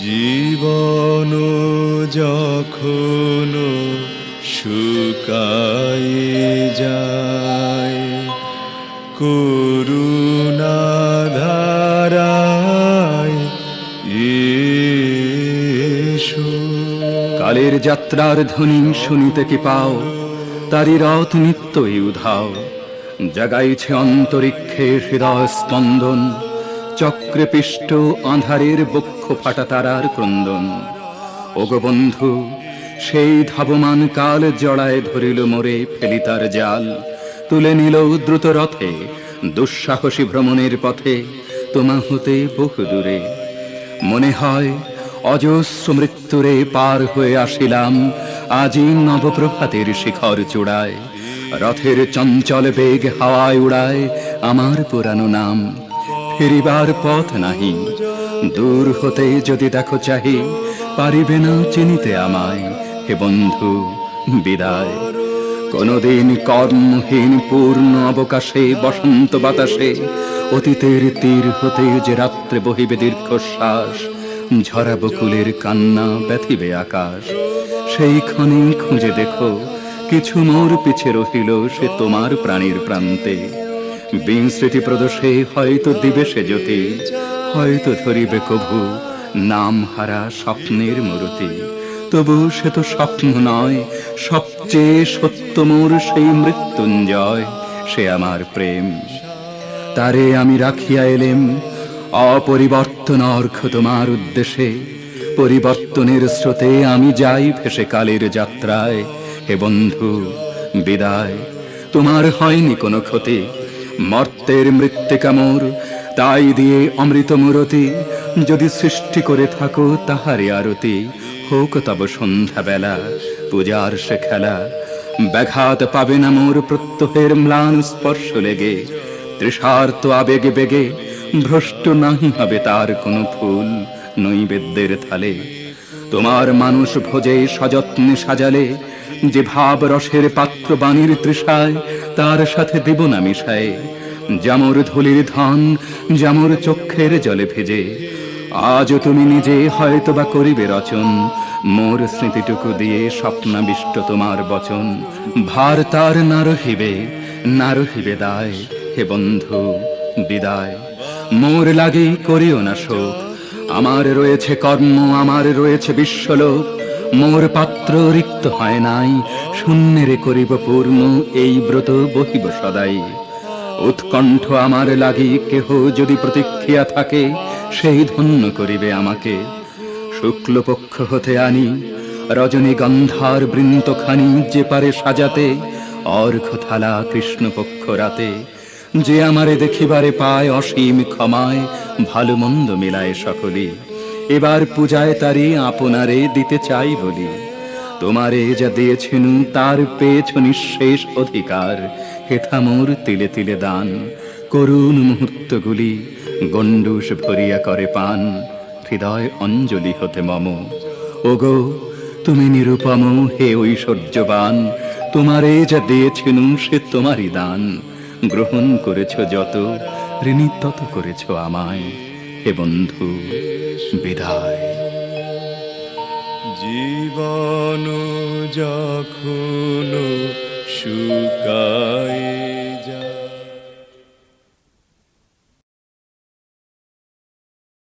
জীবন যখন শুকায়ে যায়, করুণা ধারায় এসো। কালের যাত্রার ধ্বনি শুনিতে কি পাও, তারি রথ নিত্যই উধাও। জাগাইছে অন্তরিক্ষে হৃদয় স্পন্দন, চক্রে পিষ্ট আঁধারের বক্ষ ফাটা তারার ক্রন্দন। ওগো বন্ধু, সেই ধাবমান কাল জড়ায় ধরিল মোরে ফেলি তার জাল। তুলে নিল দ্রুত রথে দুঃসাহসী ভ্রমণের পথে, তোমা হতে বহু দূরে। মনে হয় অজস্র মৃত্যুরে পার হয়ে আসিলাম, আজি নবপ্রভাতের শিখর চূড়ায়। রথের চঞ্চল বেগ হাওয়ায় উড়ায় আমার পুরানো নাম। ফিরিবার পথ নাহি, দূর হতে যদি দেখো চাহি, পারিবে না চিনিতে আমায়। হে বন্ধু বিদায়। কোনদিন কর্মহীন পূর্ণ অবকাশে বসন্ত বাতাসে অতীতের তীর হতে যে রাত্রে বহিবে দীর্ঘশ্বাস, ঝরা বকুলের কান্না ব্যথিবে আকাশ। সেই ক্ষণে খুঁজে দেখো, কিছু মোর পিছে রহিল সে তোমার প্রাণীর প্রান্তে। বিস্মৃতি প্রদোষে হয়তো দিবে সে জ্যোতি, হয়তো ধরিবে কভু নাম হারা স্বপ্নের মূরতি। তবু সে তো স্বপ্ন নয়, সবচেয়ে সত্য মোর সেই মৃত্যুঞ্জয়, সে আমার প্রেম। তারে আমি রাখিয়া এলেম অপরিবর্তন অর্ঘ তোমার উদ্দেশ্যে। পরিবর্তনের স্রোতে আমি যাই ভেসে কালের যাত্রায়। হে বন্ধু বিদায়। তোমার হয়নি কোনো ক্ষতি, মর্তের মৃত্তিকা মোর, তাই দিয়ে অমৃত মূরতি। যদি সৃষ্টি করে থাকো তাহারে আরতি, হোক তব সন্ধ্যা বেলা পূজার সে খেলা। ব্যাঘাত পাবে না মোর প্রত্যহের ম্লান স্পর্শ লেগে, তৃষার্ত আবেগে বেগে ভ্রষ্ট নাহি হবে তার কোনো ফুল নৈবেদ্যের থালে। তোমার মানুষ ভোজে সযত্নে সাজালে, যে ভাব রসের পাত্র বাণীর তৃষায়, তার সাথে দেব না মিশায়। যেমর ধুলির ধন, যেমর চক্ষের জলে ভেজে, আজও তুমি নিজে হয়তো বা করিবে রচন, মোর স্মৃতিটুকু দিয়ে স্বপ্নাবিষ্ট তোমার বচন। ভার তার না রহিবে, না রহিবে দায়। হে বন্ধু বিদায়। মোর লাগি করিও না শোক, আমার রয়েছে কর্ম, আমার রয়েছে বিশ্বলোক। মোর পাত্র রিক্ত হয় নাই, শূন্যেরে করিব পূর্ণ এই ব্রত বহিব সদাই। উৎকণ্ঠ আমার লাগি কেহ যদি প্রতীক্ষিয়া থাকে, সেই ধন্য করিবে আমাকে। শুক্লপক্ষ হতে আনি রজনীগন্ধার বৃন্তখানি, যে পারে সাজাতে অর্ঘ থালা কৃষ্ণপক্ষ রাতে। যে আমারে দেখিবারে পায় অসীম ক্ষমায়, ভালো মন্দ মিলায় সকলে। এবার পূজায় তারি আপনারে দিতে চাই বলি। তোমারে যা দিয়েছেন তার পেয়েছ নিঃশেষ অধিকার। হেথা মোর তিলে তিলে দান, করুণ মুহূর্তগুলি গণ্ডূষ ভরিয়া করে পান। হৃদয় অঞ্জলি হতে মম। ওগো তুমি নিরুপম হে ঐশ্বর্যবান, তোমারে যা দিয়েছেন সে তোমারই দান। গ্রহণ করেছ যত, ঋণী তত করেছ আমায়। হে বন্ধু বিদায়। জীবন যখন শুকায়ে